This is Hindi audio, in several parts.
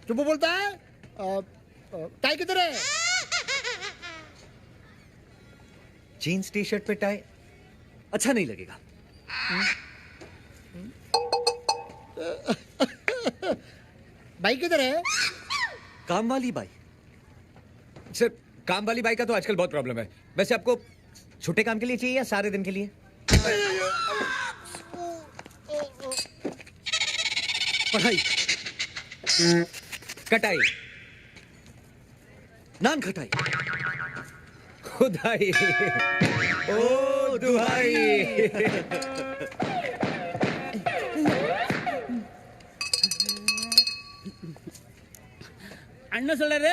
चुप बोलता है। टाई किधर है? जीन्स टी शर्ट पे टाई अच्छा नहीं लगेगा। बाइक किधर है? काम वाली बाई। सर, काम वाली बाइक का तो आजकल बहुत प्रॉब्लम है। वैसे आपको छोटे काम के लिए चाहिए या सारे दिन के लिए? पढ़ाई, कटाई, नान खटाई, खुदाई, ओ दुहाई। அண்ணன் சொல்றாரு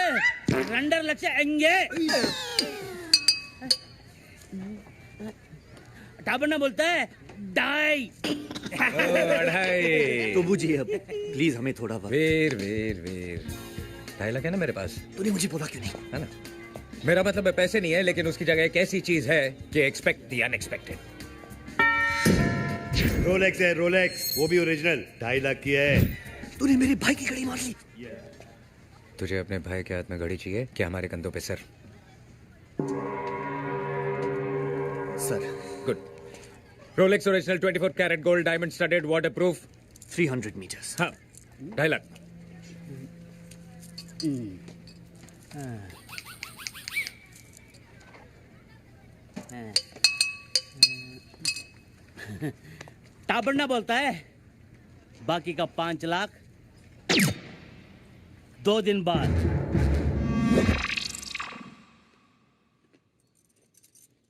2.5 லட்சம் எங்கே? टापन्ना बोलता है डाई। अढ़ाई। तो बूझिए अब प्लीज हमें थोड़ा वक्त। वीर वीर वीर, 2.5 लाख है ना मेरे पास, तूने मुझे बोला क्यों नहीं? है ना? मेरा मतलब है पैसे नहीं है, लेकिन उसकी जगह एक ऐसी चीज है कि एक्सपेक्ट द अनएक्सपेक्टेड। रोलेक्स है, रोलेक्स, वो भी ओरिजिनल, 2.5 लाख की है। तूने मेरे भाई की घड़ी मार ली। तुझे अपने भाई के हाथ में घड़ी चाहिए क्या हमारे कंधों पे सर? Sir, good. Rolex original 24 carat gold diamond studded waterproof. 300 metres. हाँ, 2.5 लाख। टापन्ना बोलता है बाकी का 5 लाख 2 दिन बाद।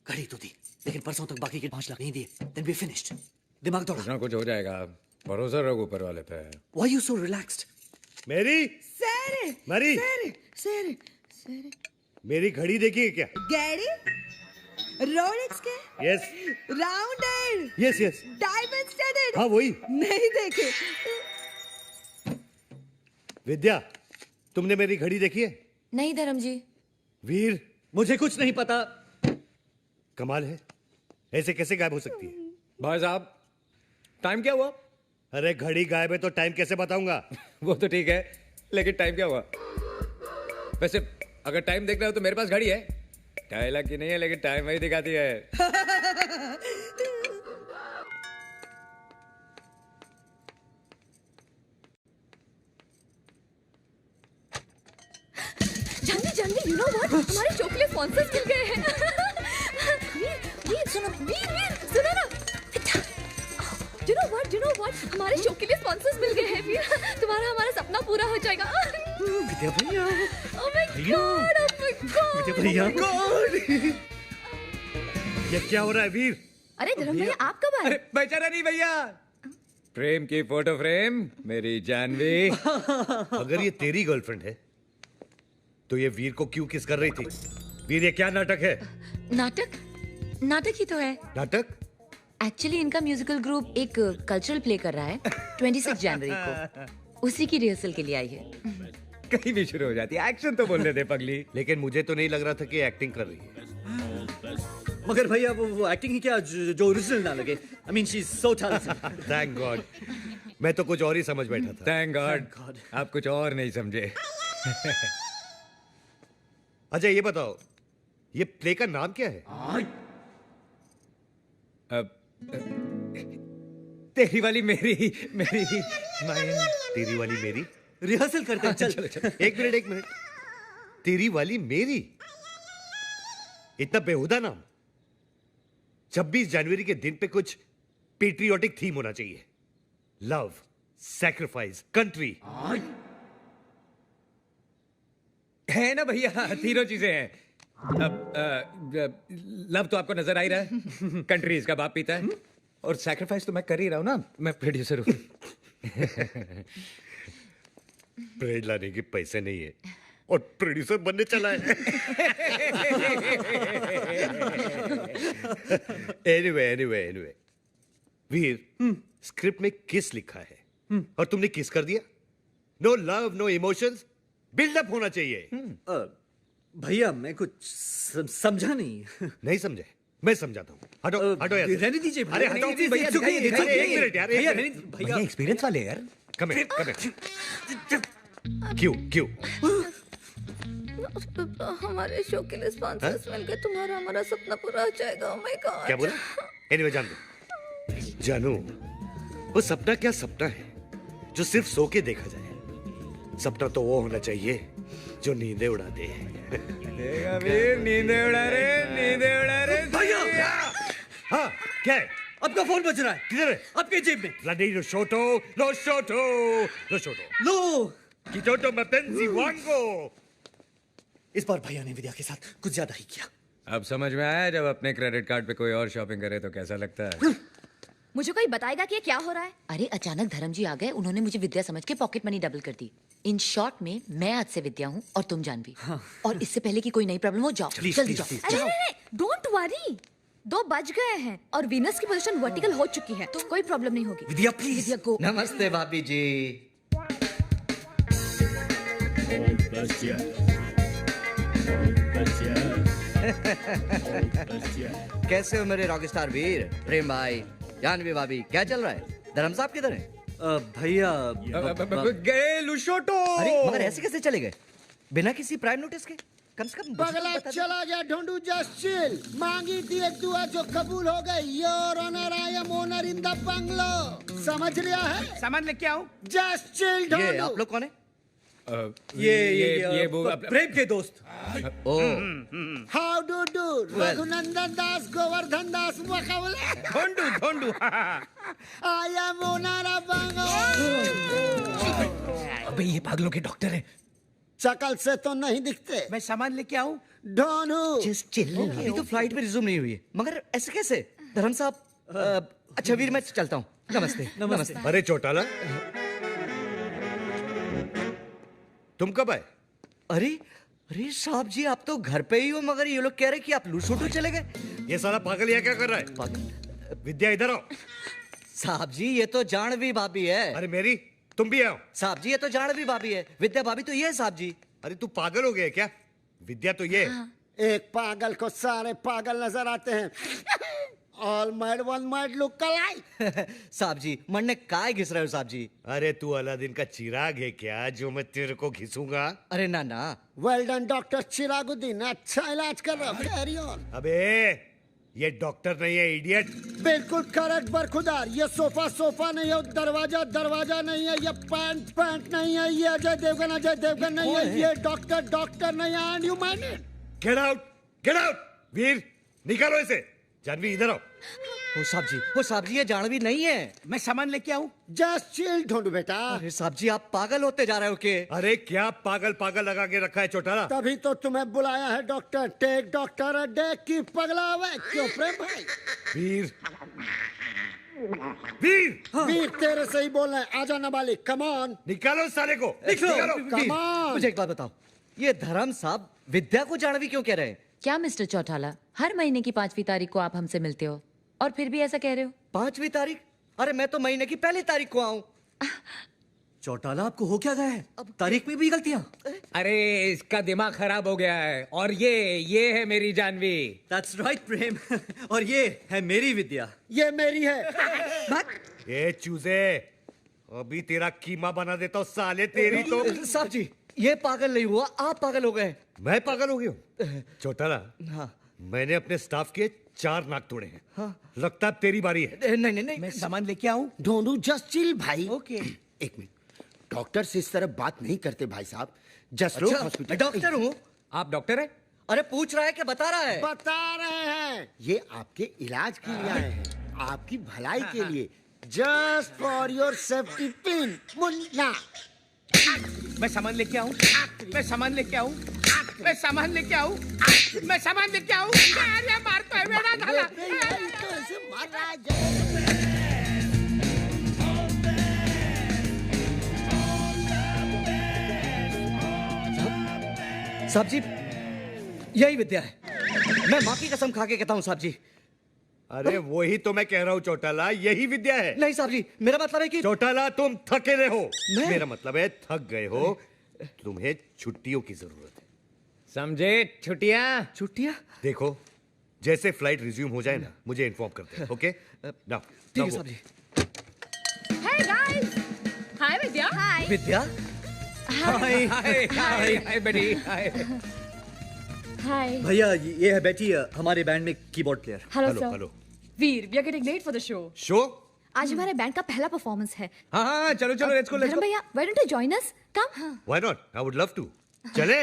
घड़ी तो दी, लेकिन परसों तक बाकी के 5 लाख नहीं दिए। Then we finished. दिमाग दौड़ा। कुछ ना कुछ हो जाएगा, भरोसा रखो ऊपर वाले पे। Why you so relaxed? मेरी सर मरी सर सर सर मेरी घड़ी देखी है क्या? गैरी रोलेक्स के yes rounded yes yes, diamond studded. हाँ वही। नहीं देखे। विद्या, तुमने मेरी घड़ी देखी है? नहीं धर्म जी। वीर, मुझे कुछ नहीं पता। कमाल है, ऐसे कैसे गायब हो सकती है? भाई साहब, टाइम क्या हुआ? अरे घड़ी गायब है तो टाइम कैसे बताऊंगा? वो तो ठीक है, लेकिन टाइम क्या हुआ? वैसे अगर टाइम देखना हो तो मेरे पास घड़ी है, 2.5 लाख की नहीं है, लेकिन टाइम वही दिखाती है। Jahnavi Jahnavi, you know what, हमारे शो के लिए स्पॉन्सर्स मिल गए हैं। वीर वीर सुनो, वीर वीर सुनो ना। यू नो व्हाट, हमारे शो के लिए स्पॉन्सर्स मिल गए हैं वीर। तुम्हारा हमारा सपना पूरा हो जाएगा। विद्या भैया, oh my God, oh my God. Vidya भैया, ये क्या हो रहा है वीर? अरे धर्म भैया, आप कब आए? अरे बेचारा नहीं भैया, प्रेम की फोटो फ्रेम मेरी जानवी। अगर ये तेरी गर्लफ्रेंड है तो ये वीर को क्यों किस कर रही थी? वीर, ये क्या नाटक है? नाटक? नाटक ही तो है। नाटक? एक्चुअली इनका म्यूजिकल ग्रुप एक कल्चरल प्ले कर रहा है 26 जनवरी को, उसी की रिहर्सल के लिए आई है। कहीं भी शुरू हो जाती है, एक्शन तो बोलने दे पगली। लेकिन मुझे तो नहीं लग रहा था कि एक्टिंग कर रही है। मगर भैया वो एक्टिंग ही क्या जो ओरिजिनल ना लगे। I mean she's so talented. Thank God, मैं तो कुछ और ही समझ बैठा था। थैंक गॉड आप कुछ और नहीं समझे। अच्छा ये बताओ, ये प्ले का नाम क्या है? अब तेरी वाली मेरी मेरी माइन। तेरी वाली मेरी? रिहर्सल करते हैं, चल। एक मिनट, तेरी वाली मेरी, इतना बेहुदा नाम। 26 जनवरी के दिन पे कुछ पेट्रियोटिक थीम होना चाहिए। Love, sacrifice, country. है ना भैया, तीनों चीजें हैं। अब लव तो आपको नजर आ ही रहा है, कंट्री इसका बाप पीता है, और सैक्रिफाइस तो मैं कर ही रहा हूं ना, मैं प्रोड्यूसर हूं। ब्रेड लाने के पैसे नहीं है और प्रोड्यूसर बनने चला है। एनीवे वीर, स्क्रिप्ट में किस लिखा है और तुमने किस कर दिया? No love, no emotions, buildup होना चाहिए। भैया मैं कुछ समझा नहीं। नहीं समझे? मैं समझाता हूँ। हटो यार। रहने दीजिए अरे हटो भैया, भैया, it's okay, एक मिनट यार, भैया एक्सपीरियंस वाले यार। कम हियर क्यों क्यों हमारे शो के लिए स्पॉन्सर्स मिल गए, तुम्हारा हमारा सपना पूरा हो जाएगा। ओह माय गॉड। क्या बोला? एनीवे जान दो जानू, वो सपना क्या सपना है जो सिर्फ सो के देखा जाए। सपना तो वो होना चाहिए जो नींदें उड़ा दे। देखा वीर, नींदें उड़ा रहे। भैया हाँ क्या है? आपका फोन बज रहा है। किधर है? आपके जेब में। Bloody Rosotto, Rosotto, Rosotto. लो, Kitotto Mapenzi Wango. इस बार भैया ने विद्या के साथ कुछ ज्यादा ही किया। अब समझ में आया जब अपने क्रेडिट कार्ड पे कोई और शॉपिंग करे तो कैसा लगता है। मुझे कोई बताएगा कि ये क्या हो रहा है? अरे अचानक धर्म जी आ गए, उन्होंने मुझे विद्या समझ के पॉकेट मनी डबल कर दी। इन शॉर्ट में मैं आज से विद्या हूँ और तुम जानवी। और इससे पहले कि कोई नई प्रॉब्लम हो, जाओ जल्दी जाओ। अरे डोंट वरी, 2 बज गए हैं और वीनस की पोजीशन वर्टिकल हो चुकी है, तो कोई प्रॉब्लम नहीं होगी। विद्या प्लीज। विद्या गो। नमस्ते भाभी जी। कैसे हो मेरे रॉकस्टार वीर? प्रेम भाई, जानवी भाभी, क्या चल रहा है? धर्म साहब किधर हैं? भैया गए लुशोटो। अरे मगर ऐसे कैसे चले गए बिना किसी प्राइम नोटिस के? कम से कम मुझे तो पगला बता दो। चला गया ढूंढू, जस्ट चिल। मांगी थी एक दुआ जो कबूल हो गई। Your honour, I am owner in the bungalow. समझ लिया है? सामान लेके आओ। जस्ट चिल ये ढूंढू। आप लोग कौन है? ये वो प्रेम के दोस्त। ओ हाउ डू डू? रघुनंदन दास, गोवर्धन दास, मुकाबले। ढोंडू आई एम ओनर ऑफ बंगलो। अबे ये पागलों के डॉक्टर हैं। शकल से तो नहीं दिखते। मैं सामान लेके आऊं? ढूंढू। Just chill. अभी तो फ्लाइट में रिज्यूम नहीं हुई है, मगर ऐसे कैसे? धर्म साहब अच्छा वीर, मैं चलता हूँ। नमस्ते। नमस्ते। अरे चौटाला, तुम कब आए? अरे अरे साहब जी, आप तो घर पे ही हो, मगर ये लोग कह रहे कि आप लूसोटो चले गए। ये साला पागल यहाँ क्या कर रहा है? विद्या इधर आओ। साहब जी ये तो जानवी भाभी है। अरे मेरी, तुम भी आओ। साहब जी ये तो जानवी भाभी है, विद्या भाभी तो ये है साहब जी। अरे तू पागल हो गया क्या? विद्या तो ये है। एक पागल को सारे पागल नजर आते हैं। All mad one mad look alike. साहब जी मरने काय घिस रहे हो साहब जी? अरे तू अलादीन का चिराग है क्या जो मैं तेरे को घिसूंगा? अरे ना ना। वेल डन डॉक्टर चिरागुद्दीन, अच्छा इलाज कर रहा। Carry on. अबे ये डॉक्टर नहीं है, इडियट। बिल्कुल करेक्ट बरखुदार। ये सोफा नहीं है, दरवाजा नहीं है, ये पैंट नहीं है, ये अजय देवगन नहीं है, ये डॉक्टर नहीं है। And you mind it? Get out, get out. Veer निकालो इसे। जानवी इधर आओ। वो साहब जी ये जानवी नहीं है। मैं सामान लेके आऊं? जस्ट चिल ढूंढू बेटा। अरे साहब जी आप पागल होते जा रहे हो के? अरे क्या पागल पागल लगा के रखा है चौटाला? तभी तो तुम्हें बुलाया है doctor. Take doctor a day की पगला हुआ। क्यों प्रेम भाई? वीर वीर वीर तेरे से ही बोल रहे हैं। आजा नाबालिग, कम ऑन। निकालो इस साले को। निकालो। Come on. मुझे एक बात बताओ, ये धर्म साहब विद्या को जानवी क्यों कह रहे हैं? क्या मिस्टर चौटाला, हर महीने की 5वीं तारीख को आप हमसे मिलते हो और फिर भी ऐसा कह रहे हो? 5वीं तारीख? अरे मैं तो महीने की पहली तारीख को आऊं। चौटाला आपको हो क्या गया है? तारीख में भी गलतियां। अरे इसका दिमाग खराब हो गया है। और ये है मेरी जानवी। That's right प्रेम। और ये है मेरी विद्या। ये मेरी है। ये चूजे, अभी तेरा कीमा बना देता हूँ साले। तेरी तो। साहब जी ये पागल नहीं हुआ, आप पागल हो गए। मैं पागल हो गया हूँ? चौटाला, हाँ। मैंने अपने स्टाफ के 4 नाक तोड़े हैं। हाँ। लगता है तेरी बारी है। नहीं। मैं सामान लेके आऊं? ढूंढू, जस्ट चिल भाई। ओके। एक मिनट, डॉक्टर से इस तरह बात नहीं करते भाई साहब। जस्ट लो अच्छा, हॉस्पिटल। मैं डॉक्टर हूँ। आप डॉक्टर हैं? अरे पूछ रहा है कि बता रहा है? बता रहे हैं, ये आपके इलाज के लिए आए हैं, आपकी भलाई के लिए। Just for your safety pin. Munna, मैं सामान लेके आऊं? मैं सामान लेके आऊं? मैं सामान लेके आऊं? मैं सामान लेके आऊं? अरे मार तो है बेड़ा धाला। तो ऐसे मार रहा है। साहब जी यही विद्या है, मैं माँ की कसम खा के कहता हूँ साहब जी। अरे वही तो मैं कह रहा हूँ चौटाला, यही विद्या है। नहीं साहब जी, मेरा मतलब है कि चौटाला तुम थके रहे हो। मैं? मेरा मतलब है थक गए हो, तुम्हें छुट्टियों की जरूरत है। समझे? छुट्टियां। छुट्टियाँ? देखो, जैसे फ्लाइट रिज्यूम हो जाए ना, मुझे इन्फॉर्म करते हैं। ओके? नाउ ठीक है साहब जी। Hey guys! हाय विद्या। हाय। विद्या हाय हाय हाय बेटी हाय। हाय। भैया ये है बेटी, हमारे बैंड में keyboard player. Hello hello sir. Hello Veer, we are getting late for the show. Show आज हमारे बैंड का पहला परफॉर्मेंस है। हाँ हाँ चलो चलो लेट्स गो लेट्स धर्म गो। भैया, why don't you join us? Come. Why not, I would love to. चले